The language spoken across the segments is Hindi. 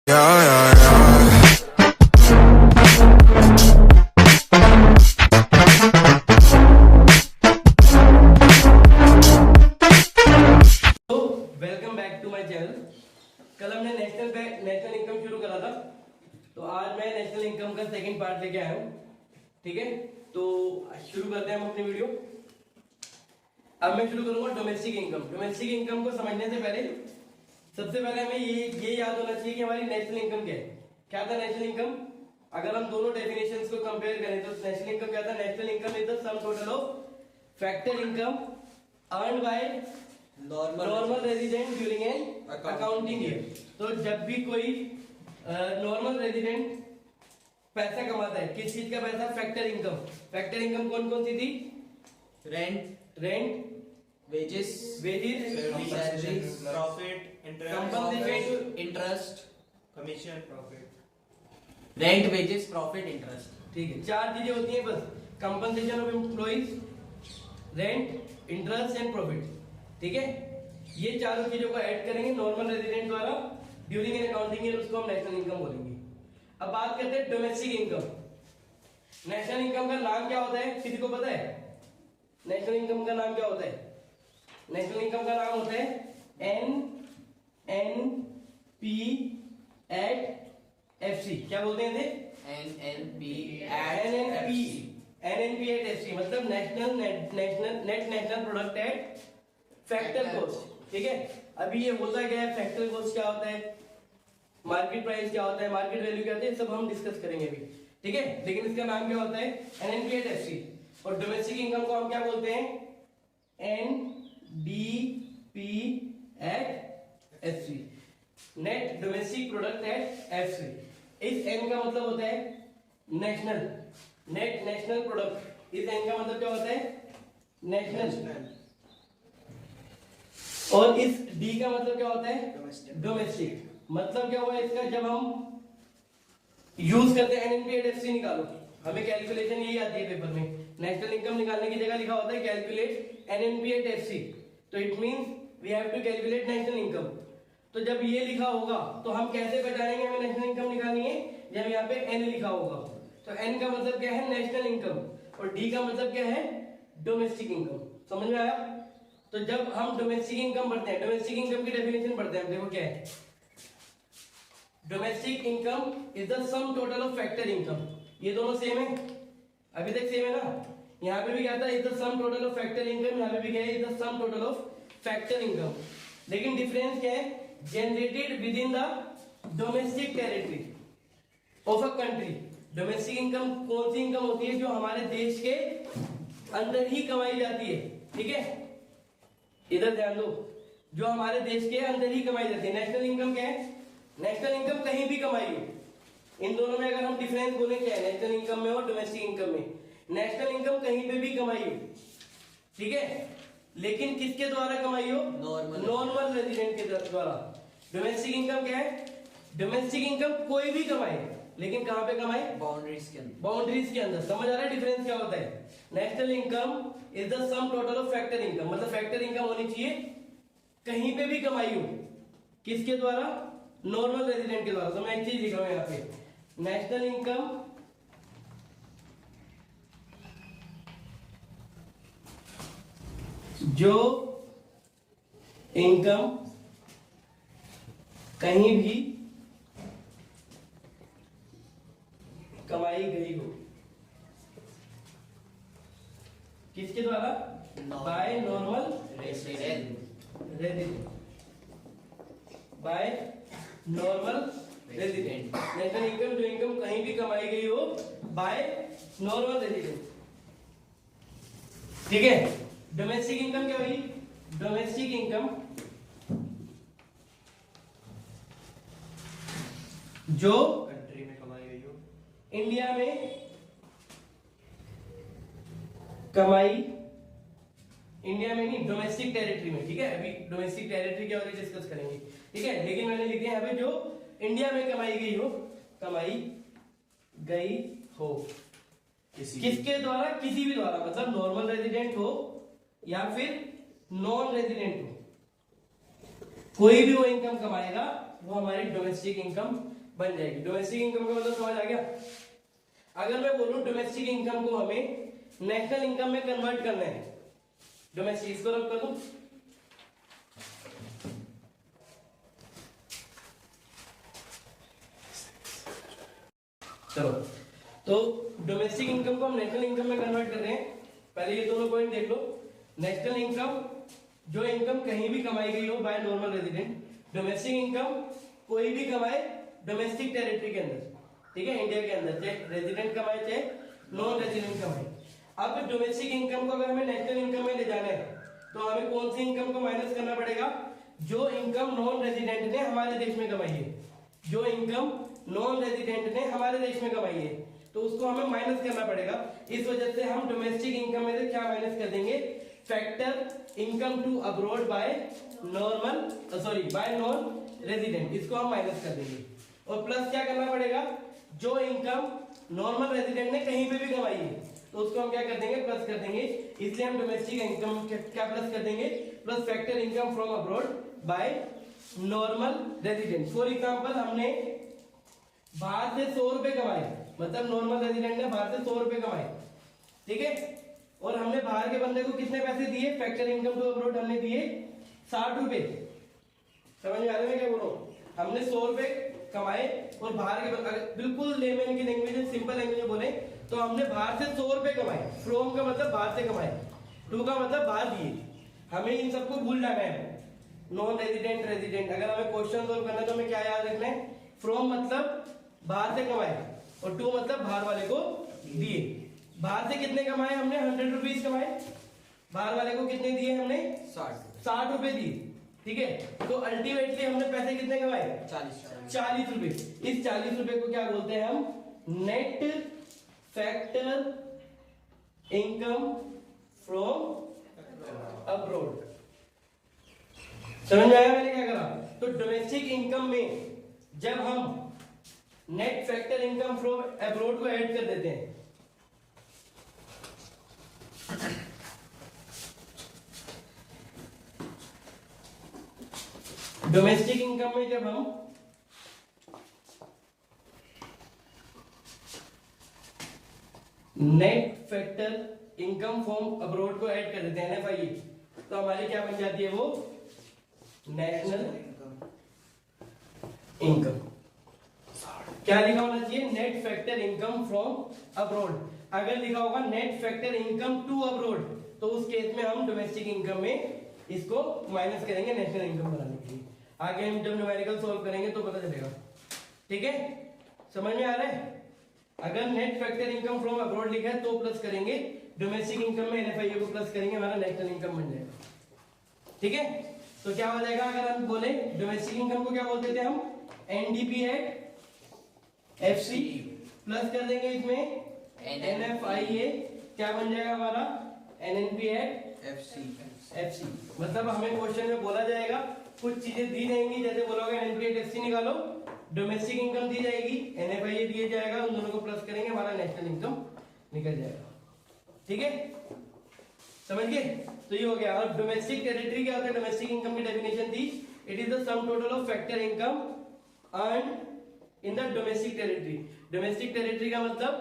Yeah, yeah, yeah. तो welcome back to my channel. कल हमने नेशनल इनकम शुरू करा था, तो आज मैं नेशनल इनकम का सेकंड पार्ट लेके आया हूँ। ठीक है, तो शुरू करते हैं हम अपनी वीडियो। अब मैं शुरू करूंगा डोमेस्टिक इनकम। डोमेस्टिक इनकम को समझने से पहले सबसे पहले हमें ये याद होना चाहिए कि हमारी नेशनल इनकम क्या है। क्या था नेशनल इनकम? अगर हम दोनों डेफिनेशंस को कंपेयर करें तो नेशनल इनकम क्या था? National income is the sum total of factor income earned by normal resident during an accounting year. तो जब भी कोई नॉर्मल रेजिडेंट पैसा कमाता है, किस चीज का पैसा? Factor income. फैक्टर इनकम कौन कौन सी थी? Rent, wages, salaries, profit, compensation, interest, commission, profit. rent, wages, profit, interest. ठीक है, चार चीजें होती हैं बस। Compensation of employees, rent, interest and profit. ठीक है, ये चारों चीजों को ऐड करेंगे नॉर्मल रेजिडेंट द्वारा ड्यूरिंग एन अकाउंटिंग ईयर, उसको हम नेशनल इनकम बोलेंगे। अब बात करते हैं डोमेस्टिक इनकम। नेशनल इनकम का नाम क्या होता है? किसी को पता है नेशनल इनकम का नाम क्या होता है? नेशनल इनकम का नाम होता है NNP एट FC। क्या बोलते हैं इसे? NNP एट FC, मतलब national product at factor cost. ठीक है, अभी ये होता क्या है, फैक्टर कॉस्ट क्या होता है, मार्केट प्राइस क्या होता है, मार्केट वैल्यू क्या होता है, सब हम डिस्कस करेंगे अभी। ठीक है, लेकिन इसका नाम क्या होता है? NNP at FC। और डोमेस्टिक इनकम को हम क्या बोलते हैं? NDP at FC, net domestic product at FC। इस N का मतलब होता है नेशनल, नेट नेशनल प्रोडक्ट। इस N का मतलब क्या होता है? नेशनल। और इस D का मतलब क्या होता है? डोमेस्टिक। मतलब क्या हुआ इसका? जब हम यूज करते हैं NNP एट FC निकालो, हमें कैलकुलेशन यही आती है पेपर में। नेशनल इनकम निकालने की जगह लिखा होता है कैलकुलेट NNP एट FC, तो it means we have to calculate national income. तो जब ये लिखा होगा तो हम कैसे पहचानेंगे हमें नेशनल इनकम निकालनी है? जब यहाँ पे N लिखा होगा, तो N का मतलब क्या है? National income. और D का मतलब क्या है? Domestic income. समझ में आया? तो जब हम डोमेस्टिक इनकम पढ़ते हैं, डोमेस्टिक इनकम की डेफिनेशन पढ़ते हैं, देखो क्या है। Domestic income is the sum total of factor income. ये दोनों सेम है, अभी तक सेम है ना? यहाँ पे भी क्या था? Is the sum total of factor income, यहाँ पे भी क्या है? Is the sum total of factor income. लेकिन डिफरेंस क्या है? Generated within the domestic territory of a country. Domestic income कौन सी इनकम होती है? जो हमारे देश के अंदर ही कमाई जाती है। ठीक है, इधर ध्यान दो, जो हमारे देश के अंदर ही कमाई जाती है। नेशनल इनकम क्या है? नेशनल इनकम कहीं भी कमाई हो। इन दोनों में अगर हम डिफरेंस बोले क्या है, नेशनल इनकम में और डोमेस्टिक इनकम में? नेशनल इनकम कहीं पे भी कमाई हो, ठीक है, लेकिन किसके द्वारा कमाई हो? नॉर्मल रेजिडेंट के द्वारा। डोमेस्टिक इनकम क्या है? डोमेस्टिक इनकम कोई भी कमाए, लेकिन कहां पे कमाए? बाउंड्रीज के अंदर। बाउंड्रीज के अंदर। समझ आ रहा है डिफरेंस क्या होता है? National income is the sum total of factor income, मतलब फैक्टर इनकम होनी चाहिए कहीं पे भी कमाई हो, किसके द्वारा? नॉर्मल रेजिडेंट के द्वारा। तो मैं एक चीज लिख रहा हूं यहाँ पे, नेशनल इनकम जो इनकम कहीं भी कमाई गई हो, किसके द्वारा? Bye normal resident, bye normal resident. National income जो इनकम कहीं भी कमाई गई हो बाय नॉर्मल रेजिडेंट। ठीक है, डोमेस्टिक इनकम क्या हुई? डोमेस्टिक इनकम जो कंट्री में कमाई गई हो, इंडिया में कमाई, इंडिया में नहीं, डोमेस्टिक टेरिटरी में। ठीक है, अभी डोमेस्टिक टेरिटरी क्या होगी डिस्कस करेंगे। ठीक है, लेकिन मैंने लिखे यहाँ पे जो इंडिया में कमाई गई हो, कमाई गई हो किसके द्वारा? किसी भी द्वारा, मतलब नॉर्मल रेजिडेंट हो या फिर नॉन रेजिडेंट हो, कोई भी वो इनकम कमाएगा वो हमारी डोमेस्टिक इनकम बन जाएगी। डोमेस्टिक इनकम का मतलब समझ आ गया। अगर मैं बोलूं डोमेस्टिक इनकम को हमें नेशनल इनकम में कन्वर्ट करना है, डोमेस्टिक, इसको रब कर दूं, चलो। तो डोमेस्टिक इनकम को हम नेशनल इनकम में कन्वर्ट कर रहे हैं। पहले ये दोनों पॉइंट देख लो। नेशनल इनकम, जो इनकम कहीं भी कमाई गई हो bye normal resident. Domestic income, कोई भी कमाए डोमेस्टिक टेरिटरी के अंदर, ठीक है, इंडिया के अंदर, चाहे रेजिडेंट कमाए चाहे नॉन रेजिडेंट कमाए। अब डोमेस्टिक इनकम को अगर हमें नेशनल इनकम में ले जाना है तो हमें कौन सी इनकम को माइनस करना पड़ेगा? जो इनकम नॉन रेजिडेंट ने हमारे देश में कमाई है, जो इनकम नॉन रेजिडेंट ने हमारे देश में कमाई है, तो उसको हमें माइनस करना पड़ेगा। इस वजह से हम डोमेस्टिक इनकम में से क्या माइनस कर देंगे? Factor income to abroad by non resident, इसको हम माइनस कर देंगे। और प्लस क्या करना पड़ेगा? जो इनकम नॉर्मल रेजिडेंट ने कहीं पे भी कमाई है तो उसको हम क्या कर देंगे? प्लस कर देंगे। इसलिए हम डोमेस्टिक इनकम क्या प्लस कर देंगे? Plus factor income from abroad bye normal resident. For example, हमने बाहर से 100 रुपए कमाए, मतलब नॉर्मल रेजिडेंट ने बाहर से 100 रुपए कमाए, ठीक है, और हमने बाहर के बंदे को कितने पैसे दिए? फैक्टर इनकम टू अब्रॉड हमने दिए 60 रुपए। समझ में आ रहा है मैं क्या बोल रहा हूँ? हमने 100 रुपए कमाए और बाहर के, बिल्कुल लेमैन की लैंग्वेज में, सिंपल लैंग्वेज में बोले तो हमने बाहर से 100 रुपए कमाए। फ्रॉम का मतलब बाहर से कमाए, टू का मतलब बाहर दिए। हमें इन सबको भूल जाना है। नॉन रेजिडेंट, रेजिडेंट, अगर हमें क्वेश्चन सोल्व करना है तो हमें क्या याद रखना है? फ्रॉम मतलब बाहर से कमाए और टू मतलब बाहर वाले को दिए। बाहर से कितने कमाए हमने? 100 रुपीज कमाए। बाहर वाले को कितने दिए हमने? 60 रुपए दिए, ठीक है। तो अल्टीमेटली हमने पैसे कितने कमाए? 40 रुपए। इस 40 रुपए को क्या बोलते हैं हम? Net factor income from abroad. समझ में आया मैंने क्या करा? तो डोमेस्टिक इनकम में जब हम net factor income from abroad को ऐड कर देते हैं, डोमेस्टिक इनकम में जब हम net factor income from abroad को ऐड कर देते हैं, NFIE, तो हमारी क्या बन जाती है? वो नेशनल इनकम। क्या लिखा होना चाहिए? Net factor income from abroad. अगर लिखा होगा net factor income to abroad तो उस केस में हम डोमेस्टिक इनकम में इसको माइनस करेंगे नेशनल इनकम बनाने के लिए। आगे हम जब न्यूमेरिकल सॉल्व करेंगे तो पता चलेगा, ठीक है। समझ में आ रहा है? अगर net factor income from abroad लिखा है तो प्लस करेंगे, डोमेस्टिक इनकम में NFIE को प्लस करेंगे, हमारा नेशनल इनकम बन जाएगा, ठीक है। तो क्या हो जाएगा? अगर हम बोले डोमेस्टिक इनकम को क्या बोलते थे हम? NDP एट FC, प्लस कर देंगे इसमें NFIA, क्या बन जाएगा हमारा? NNP at FC। मतलब हमें क्वेश्चन में बोला जाएगा, कुछ चीजें दी जाएंगी, जैसे बोलोगे NNP एट FC निकालो, डोमेस्टिक इनकम दी जाएगी, NFIA दिया जाएगा, उन दोनों को प्लस करेंगे, हमारा नेशनल इनकम निकल जाएगा, ठीक है। समझ गए? तो ये हो गया। और डोमेस्टिक टेरिटरी क्या होता है? डोमेस्टिक इनकम की डेफिनेशन थी, it is the sum total of factor income earned in the domestic territory. Domestic territory का मतलब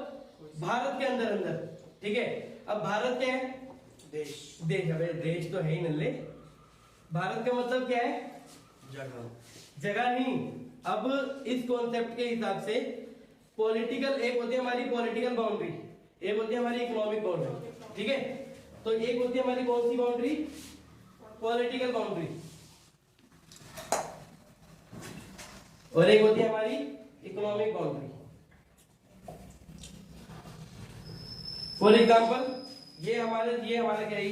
भारत के अंदर, ठीक है। अब भारत क्या है? देश। देश तो है ही नल्ले। भारत का मतलब क्या है? जगह नहीं। अब इस कॉन्सेप्ट के हिसाब से पॉलिटिकल, एक होती है हमारी पॉलिटिकल बाउंड्री, एक होती है हमारी इकोनॉमिक बाउंड्री, ठीक है। तो एक होती है हमारी कौन सी बाउंड्री? पॉलिटिकल बाउंड्री, और एक होती है हमारी इकोनॉमिक बाउंड्री। फॉर एग्जांपल, ये हमारा क्या है?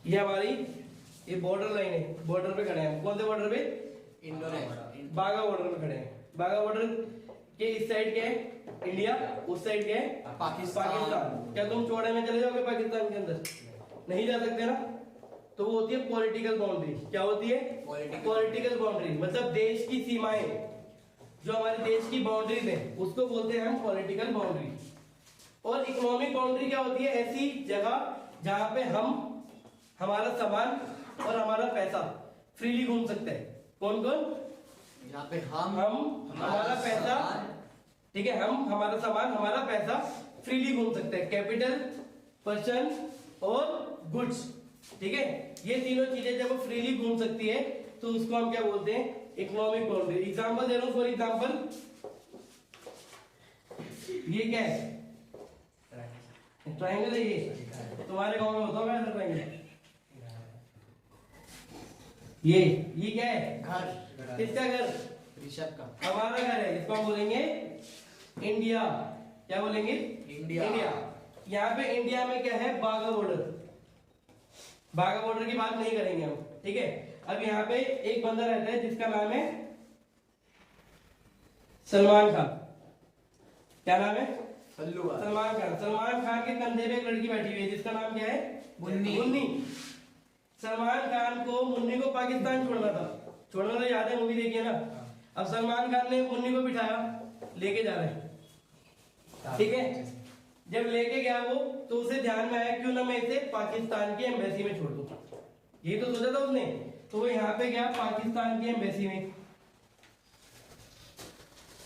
ये हमारी ये बॉर्डर लाइन है, बॉर्डर पे खड़े हैं। कौन से बॉर्डर पे? बाघा बॉर्डर पे खड़े हैं। बाघा बॉर्डर के इस साइड क्या है? इंडिया, उस साइड क्या है? पाकिस्तान। क्या तुम चौड़े में चले जाओगे पाकिस्तान के अंदर? नहीं जा सकते ना। तो वो होती है पॉलिटिकल बाउंड्री। क्या होती है? पॉलिटिकल बाउंड्री, मतलब देश की सीमाएं, जो हमारे देश की बाउंड्रीज है उसको बोलते हैं हम पॉलिटिकल बाउंड्री। और इकोनॉमिक बाउंड्री क्या होती है? ऐसी जगह जहां पे हम, हमारा सामान और हमारा पैसा फ्रीली घूम सकते हैं। कौन कौन? यहाँ पे हम हमारा पैसा, ठीक है, हम हमारा सामान हमारा पैसा फ्रीली घूम सकता है, कैपिटल, पर्सन और गुड्स, ठीक है, ये तीनों चीजें जब वो फ्रीली घूम सकती है तो उसको हम क्या बोलते हैं, इकोनॉमिक बाउंड्री। एग्जांपल दे रहा हूं, फॉर एग्जांपल ये क्या है, ट्रायंगल है, ये तुम्हारे गांव में होता होगा ऐसा ट्रायंगल, ये क्या है, घर, किसका घर, ऋषभ का, हमारा घर है, इसको हम बोलेंगे इंडिया, क्या बोलेंगे, इंडिया। यहाँ पे इंडिया में क्या है, बाघा बॉर्डर, बाघा बॉर्डर की बात नहीं करेंगे हम, ठीक है। अब यहाँ पे एक बंदा रहता है जिसका नाम है सलमान खान, क्या नाम है, सलमान खान। सलमान खान के कंधे पे एक लड़की बैठी हुई है जिसका नाम क्या है, मुन्नी। सलमान खान को मुन्नी को पाकिस्तान छोड़ना था, याद है, मूवी देखी है ना। अब सलमान खान ने मुन्नी को बिठाया, लेके जा रहे हैं, ठीक है। जब लेके गया वो, तो उसे ध्यान में आया क्यों ना मैं इसे पाकिस्तान की एम्बेसी में छोड़ दूं, ये तो सोचा था उसने। तो वो यहाँ पे गया पाकिस्तान की एम्बेसी में,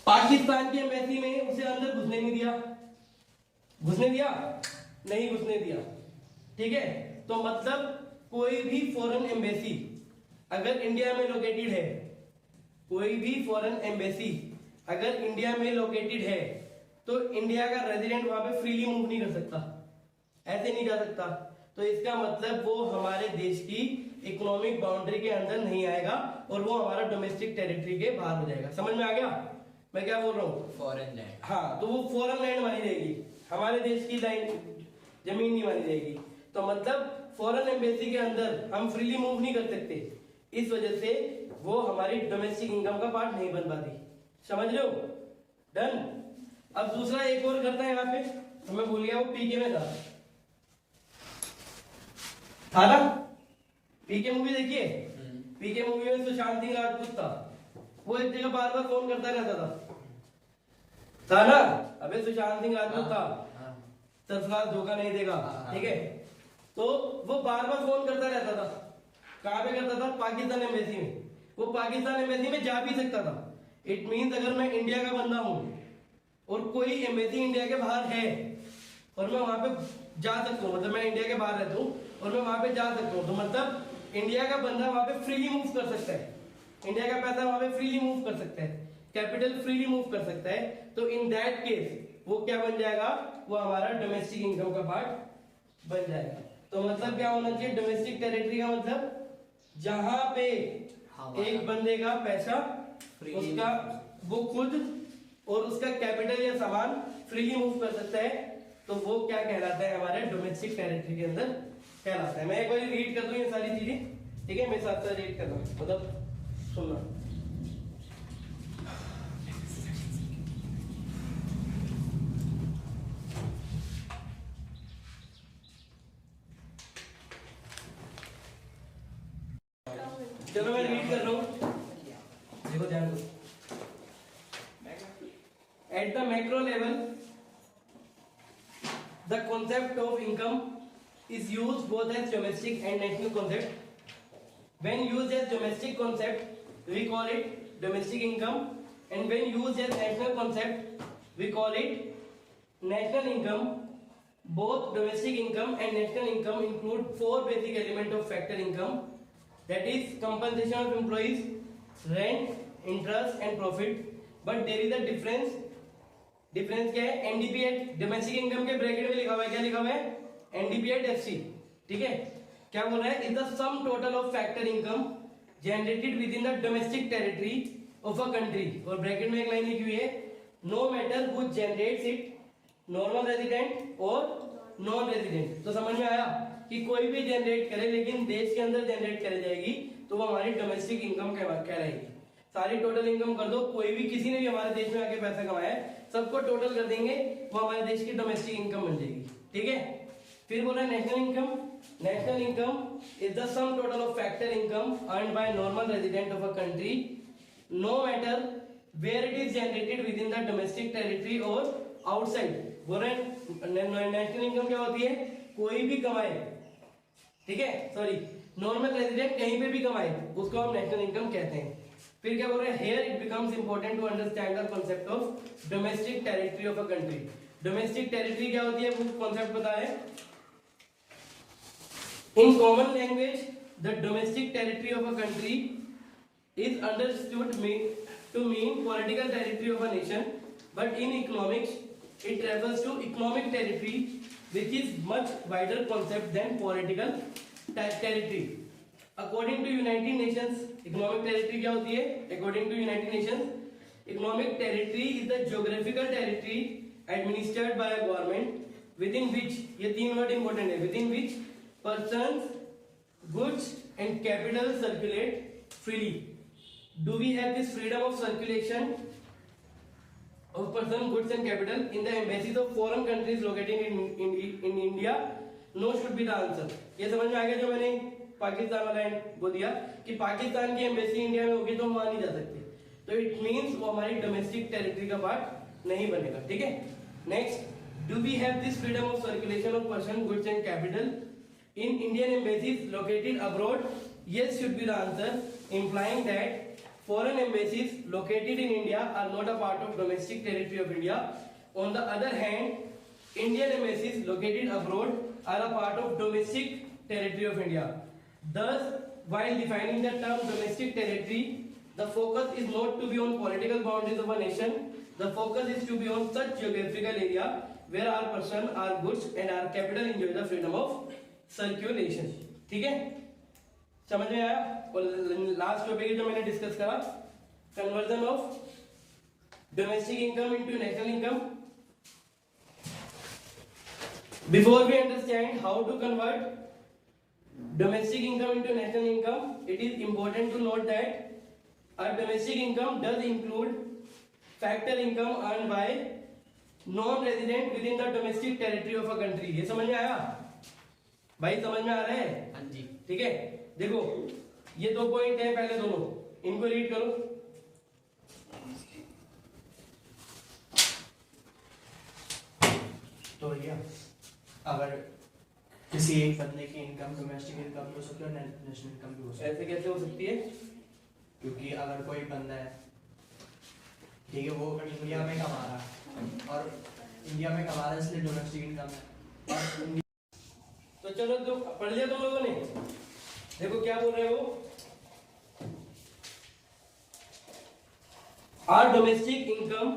पाकिस्तान की एम्बेसी में उसे अंदर घुसने नहीं दिया, नहीं घुसने दिया, ठीक है। तो मतलब कोई भी फॉरेन एम्बेसी अगर इंडिया में लोकेटेड है, कोई भी फॉरेन एम्बेसी अगर इंडिया में लोकेटेड है, तो इंडिया का रेजिडेंट वहां पे फ्रीली मूव नहीं कर सकता, ऐसे नहीं जा सकता। तो इसका मतलब वो हमारे देश की इकोनॉमिक बाउंड्री के अंदर नहीं आएगा और वो हमारा डोमेस्टिक टेरिटरी के बाहर हो जाएगा। समझ में आ गया मैं क्या बोल रहा हूँ, फॉरेन लैंड, हाँ, तो वो फॉरेन लैंड मानी जाएगी, हमारे देश की लैंड जमीन नहीं मानी जाएगी। तो मतलब फॉरेन एम्बेसी के अंदर हम फ्रीली मूव नहीं कर सकते, इस वजह से वो हमारी डोमेस्टिक इनकम का पार्ट नहीं बन पाती। समझ रहे हो, डन। अब दूसरा एक और करता है यहाँ पे, तो मैं भूल गया, वो पीके में था ना, पीके मूवी देखिए, पीके मूवी में सुशांत सिंह राजपूत था, वो एक जगह बार बार फोन करता रहता था ना, अबे सुशांत सिंह राजपूत था, सरफराज धोखा नहीं देगा, ठीक है। तो वो बार बार फोन करता रहता था, कहां पे करता था, पाकिस्तान एम्बेसी में। वो पाकिस्तान एम्बेसी में जा भी सकता था, इट मींस अगर मैं इंडिया का बंदा हूं और कोई एम्बेसी इंडिया के बाहर है और मैं वहां पे जा सकता हूँ, मतलब मैं इंडिया के बाहर रहता हूँ और मैं वहां पे जा सकता हूँ, तो मतलब इंडिया का बंदा वहां पे फ्रीली मूव कर सकता है, इंडिया का पैसा वहां पे फ्रीली मूव कर सकता है, कैपिटल फ्रीली मूव कर सकता है। तो इन दैट केस वो क्या बन जाएगा, वो हमारा डोमेस्टिक इनकम का पार्ट बन जाएगा। तो मतलब क्या होना चाहिए, डोमेस्टिक टेरिटरी का मतलब जहां पे एक बंदे का पैसा, उसका वो खुद और उसका कैपिटल या सामान फ्रीली मूव कर सकता है, तो वो क्या कहलाता है, हमारे डोमेस्टिक टेरिटरी के अंदर कहलाता है। मैं एक बार रीड कर दूं ये सारी चीजें, ठीक है, मेरे साथ साथ रीड करना, मतलब सुनना। चलो मैं रीड कर रहा हूं, देखो ध्यान दो। At the macro level, the concept of income is used both as domestic and national concept. When used as domestic concept, we call it domestic income, and when used as national concept, we call it national income. Both domestic income and national income include four basic elements of factor income, that is compensation of employees, rent, interest and profit. But there is a difference क्या है, एनडीपी एट डोमेस्टिक इनकम के ब्रैकेट में लिखा हुआ है, क्या लिखा हुआ है, एनडीपी एट एफसी, ठीक है। क्या बोल रहा है, is the sum total of factor income generated within the domestic territory of a country, और ब्रैकेट में एक लाइन लिखी हुई है, no matter who generates it, normal resident और नॉन रेजिडेंट। तो समझ में आया कि कोई भी जनरेट करे लेकिन देश के अंदर जनरेट करी जाएगी तो वो हमारी डोमेस्टिक इनकम कहलाएगी। सारी टोटल इनकम कर दो, कोई भी किसी ने भी हमारे देश में आके पैसा कमाया है सबको टोटल कर देंगे, वो हमारे देश की डोमेस्टिक इनकम बन जाएगी, ठीक है। फिर बोला national income, national income is the sum total of factor income earned by normal resident of a country, no matter where it is generated within the domestic territory और आउटसाइड। बोल रहे नेशनल इनकम क्या होती है, कोई भी कमाए, ठीक है, सॉरी, नॉर्मल रेजिडेंट कहीं पे भी कमाए उसको हम नेशनल इनकम कहते हैं, फिर क्या बोल रहे हैं, here it becomes important to understand the concept of domestic territory of a country. Domestic territory क्या होती है, वो कॉन्सेप्ट पता है. In common language, the domestic territory of a country is understood to mean political territory of a nation, but in economics, it refers to economic territory, which is much wider concept than political territory. According to United Nations, economic territory क्या होती है? According to United Nations, economic territory is the geographical territory administered by a government within which, ये तीन वर्ड important है, within which persons, goods and capital circulate freely. Do we have this freedom of circulation of person, goods and capital in the embassies of foreign countries located in India? No should be the answer. ये समझ में आ गया जो मैंने पाकिस्तान वाला वो दिया कि पाकिस्तान की एम्बेसी इंडिया में होगी तो हम वहां नहीं जा सकते, तो इट मींस वो हमारी डोमेस्टिक टेरिटरी का पार्ट नहीं बनेगा. ठीक है. Next, do we have this freedom of circulation of person, goods and capital in Indian embassies located abroad? Yes should be the answer, implying that foreign embassies located in India are not a part of domestic territory of India. On the other hand, Indian embassies located abroad are a part of domestic territory of India. Thus, while defining the term domestic territory, the focus is not to be on political boundaries of a nation. The focus is to be on such geographical area where our person, our goods and our capital enjoy the freedom of circulation. ठीक है, समझ में आया? और लास्ट टॉपिक जो मैंने डिस्कस करा, conversion of domestic income into national income. Before we understand how to convert domestic income into national income, it is important to note that our domestic income does include factor income earned by non-resident within the domestic territory of a country. ये समझ में आया भाई? समझ में आ रहा है? हाँ जी. ठीक है. देखो ये दो पॉइंट है, पहले दोनों इनको रीड करो. तो ये अगर किसी एक बंदे की इनकम डोमेस्टिक इनकम भी हो सकती है और नेशनल इनकम भी हो सकती है. ऐसे कैसे हो सकती है? क्योंकि अगर कोई बंदा है, ठीक है, वो इंडिया में कमा रहा है और इंडिया में कमा रहा है इसलिए डोमेस्टिक इनकम है. और तो चलो तो पढ़ लिया तुम लोगों ने. देखो क्या बोल रहे हो, our domestic income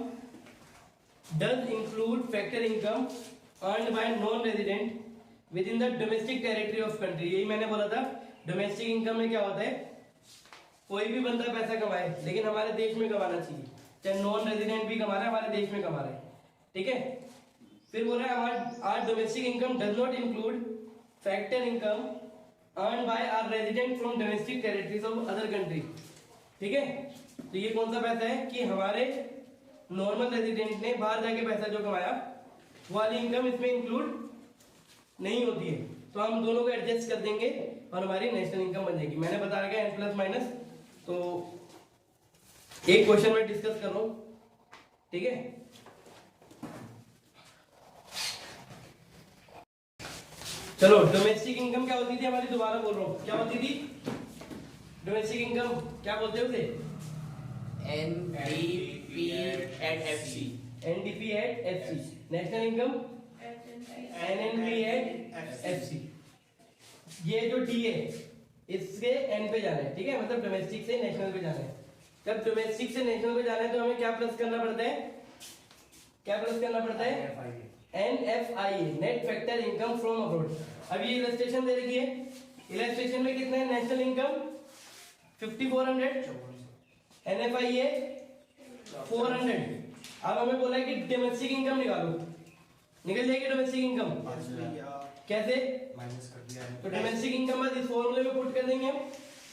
does include factor income earned by non-resident within the domestic territory of country. यही मैंने बोला था. डोमेस्टिक इनकम में क्या होता है, कोई भी बंदा पैसा कमाए लेकिन हमारे देश में कमाना चाहिए, चाहे नॉन रेजिडेंट भी कमा रहा है हमारे देश में कमा रहा है. ठीक है. फिर बोल रहा है हमारा our domestic income does not include factor income earned by our resident from domestic territories of other country. ठीक है. तो ये कौन सा पैसा है कि हमारे नॉर्मल रेजिडेंट ने बाहर जाके पैसा जो कमाया वो वाली इनकम इसमें इंक्लूड नहीं होती है. तो हम दोनों को एडजस्ट कर देंगे और हमारी नेशनल इनकम बन जाएगी. मैंने बता रखा है एन प्लस माइनस. तो एक क्वेश्चन में डिस्कस कर रहा हूं. ठीक है. चलो, डोमेस्टिक इनकम क्या होती थी हमारी, दोबारा बोल रहा हूँ, क्या होती थी डोमेस्टिक इनकम? क्या बोलते हैं उसे? NDP at FC. NDP at FC. National income NNP at FC. ये जो D है इससे N पे जाना है. ठीक है, मतलब डोमेस्टिक से नेशनल पे जाना है. जब डोमेस्टिक से नेशनल पे जाना है तो हमें क्या प्लस करना पड़ता है? क्या प्लस करना पड़ता है? NFIA, net factor income from abroad. अब ये इलस्ट्रेशन दे रखी है. इलस्ट्रेशन में कितना है नेशनल इनकम? 5400. NFIA 400. अब हमें बोला है कि डोमेस्टिक इनकम निकालो. निकल जाएगी डोमेस्टिक इनकम. कैसे? माइनस कर दिया है. तो डोमेस्टिक इनकम बस इस फॉर्मूले में पुट कर देंगे हम.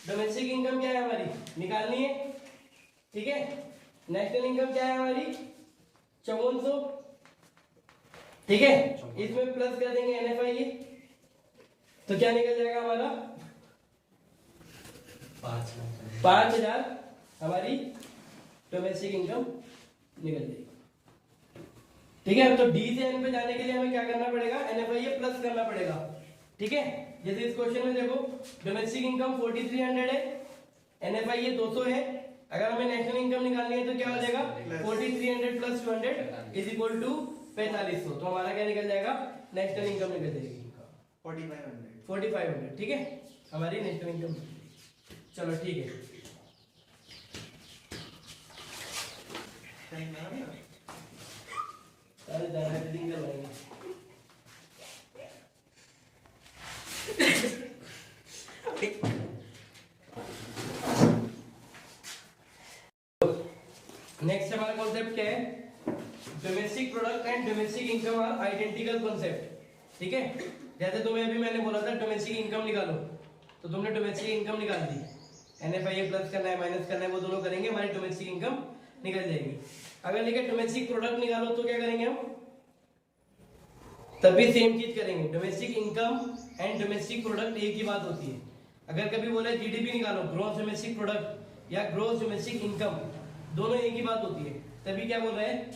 डोमेस्टिक इनकम क्या है हमारी, निकालनी है. ठीक है. नेशनल इनकम क्या है हमारी? 5400. ठीक है. इसमें प्लस कर देंगे NFIA. तो क्या निकल जाएगा हमारा? 5000 हमारी डोमेस्टिक इनकम निकल जाएगी. ठीक है. तो डी से एन पे जाने के लिए हमें क्या करना पड़ेगा? NFIA प्लस करना पड़ेगा. ठीक है. जैसे इस क्वेश्चन में देखो डोमेस्टिक इनकम 4300 है, NFIA 200 है, अगर हमें नेशनल इनकम निकालनी है तो क्या हो जाएगा 4300 प्लस 200 इज इक्वल टू 4500। तो हमारा क्या निकल जाएगा, नेशनल इनकम निकल जाएगी 4500। ठीक है, हमारी नेशनल इनकम। चलो ठीक है, सारे ज्यादा एडिटिंग करवाएंगे। नेक्स्ट हमारा कॉन्सेप्ट क्या है, domestic product and domestic income are identical concept. ठीक है, जैसे तुम्हें अभी मैंने बोला था डोमेस्टिक इनकम निकालो, तो तुमने डोमेस्टिक इनकम निकाल दी, NFIA प्लस करना है माइनस करना है, वो दोनों करेंगे, हमारी डोमेस्टिक इनकम निकल जाएगी। अगर लिखे डोमेस्टिक प्रोडक्ट निकालो तो क्या करेंगे हम, तब भी सेम चीज करेंगे। Domestic income and domestic product एक ही बात होती है। अगर कभी बोले GDP निकालो, ग्रॉस डोमेस्टिक प्रोडक्ट या ग्रॉस डोमेस्टिक इनकम, दोनों एक ही बात होती है। तभी क्या बोल रहे हैं,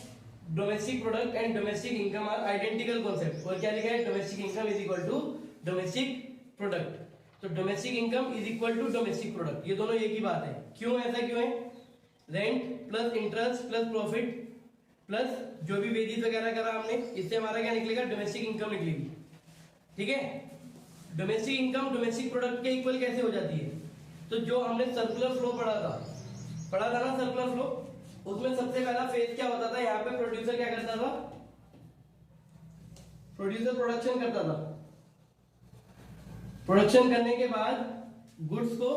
domestic product and domestic income are identical concept. और क्या लिखा है, domestic income is equal to domestic product. तो domestic income is equal to domestic product, ये दोनों एक ही बात है। क्यों ऐसा क्यों है, rent plus interest plus profit plus जो भी वेजेस वगैरह करा हमने, इससे हमारा क्या निकलेगा, डोमेस्टिक इनकम निकलेगी। ठीक है, डोमेस्टिक इनकम डोमेस्टिक प्रोडक्ट के इक्वल कैसे हो जाती है, तो जो हमने सर्कुलर फ्लो पढ़ा था ना, सर्कुलर फ्लो, उसमें सबसे पहला फेज क्या होता था, यहाँ पे प्रोड्यूसर क्या करता था, प्रोड्यूसर प्रोडक्शन करता था। प्रोडक्शन करने के बाद गुड्स को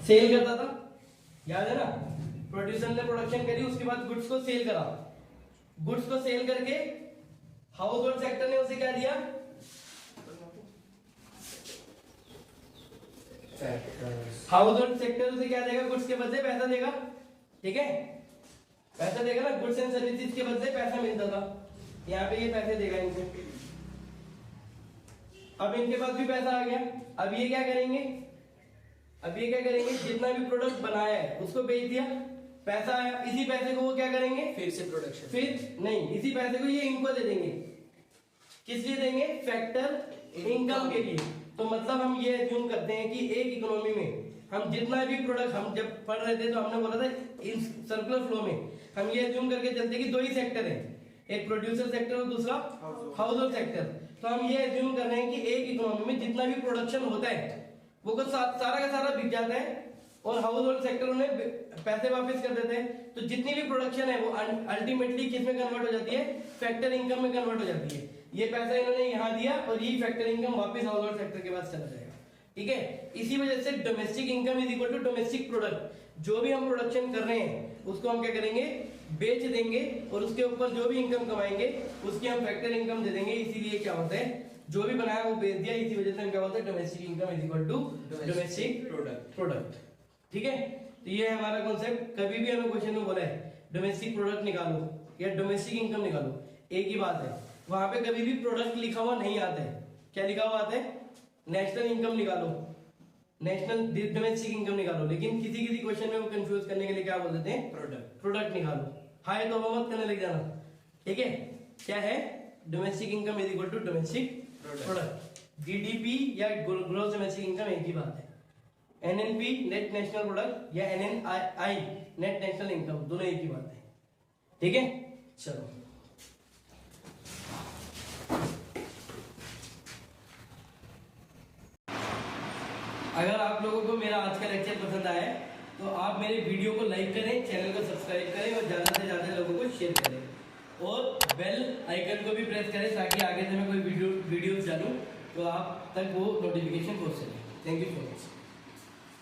सेल करता था, याद है ना, प्रोड्यूसर ने प्रोडक्शन करी, उसके बाद गुड्स को सेल करा। गुड्स को सेल करके हाउस होल्ड सेक्टर ने उसे क्या दिया, हाउस होल्ड सेक्टर उसे क्या देगा, गुड्स के बदले पैसा देगा। ठीक है, पैसा देगा ना, गुड्स एंड सर्विसेज के बदले पैसा मिलता था, यहाँ पे ये पैसे देगा इनको। अब इनके पास भी पैसा आ गया, अब ये क्या करेंगे, जितना भी प्रोडक्ट बनाया है उसको बेच दिया, पैसा आया, इसी पैसे को वो क्या करेंगे, फिर से प्रोडक्शन, फिर नहीं, इसी पैसे को ये इनको दे देंगे। किस लिए देंगे, फैक्टर इनकम के लिए। तो मतलब हम ये एज्यूम करते हैं कि एक इकोनॉमी में हम जितना भी प्रोडक्ट, हम जब पढ़ रहे थे तो हमने बोला था इस सर्कुलर फ्लो में हम ये एज्यूम करके चलते कि दो ही सेक्टर है, एक प्रोड्यूसर सेक्टर और दूसरा हाउस होल्ड सेक्टर। तो हम ये एज्यूम कर रहे हैं कि एक इकोनॉमी में जितना भी प्रोडक्शन होता है वो कुछ सारा का सारा बिक जाता है और हाउस होल्ड सेक्टर उन्हें पैसे वापस कर देते हैं। तो जितनी भी प्रोडक्शन है वो अल्टीमेटली किस में कन्वर्ट हो जाती है, फैक्टर इनकम में कन्वर्ट हो जाती है। ये पैसा इन्होंने यहाँ दिया और ये फैक्टर इनकम वापस हाउस होल्ड सेक्टर के पास चला जाएगा। ठीक है, इसी वजह से domestic income is equal to domestic product. जो भी हम प्रोडक्शन कर रहे हैं उसको हम क्या करेंगे, बेच देंगे और उसके ऊपर जो भी इनकम कमाएंगे उसकी हम फैक्टर इनकम दे देंगे। इसीलिए क्या होता है, जो भी बनाया वो बेच दिया, इसी वजह से हम क्या बोलते हैं, domestic income is equal to domestic product. ठीक है, तो ये है हमारा कॉन्सेप्ट। कभी भी हमें क्वेश्चन में बोला है डोमेस्टिक प्रोडक्ट निकालो या डोमेस्टिक इनकम निकालो, एक ही बात है, वहां पे कभी भी प्रोडक्ट लिखा हुआ नहीं आता है। क्या लिखा हुआ आता है, नेशनल इनकम निकालो, नेशनल डोमेस्टिक इनकम निकालो। लेकिन किसी क्वेश्चन में वो कंफ्यूज करने के लिए क्या बोल देते हैं, प्रोडक्ट निकालो। हाय तो मत करने लग जाना। ठीक है, क्या है, domestic income is equal to domestic product. GDP या ग्रोस डोमेस्टिक इनकम एक ही बात है। NNP नेट नेशनल प्रोडक्ट या NNI नेट नेशनल इनकम, दोनों एक ही बात है। ठीक है, चलो अगर आप लोगों को मेरा आज का लेक्चर पसंद आया तो आप मेरे वीडियो को लाइक करें, चैनल को सब्सक्राइब करें और ज्यादा से ज्यादा लोगों को शेयर करें और बेल आइकन को भी प्रेस करें ताकि आगे से मैं कोई वीडियो डालूं तो आप तक वो नोटिफिकेशन पहुंच सके। Thank you so much.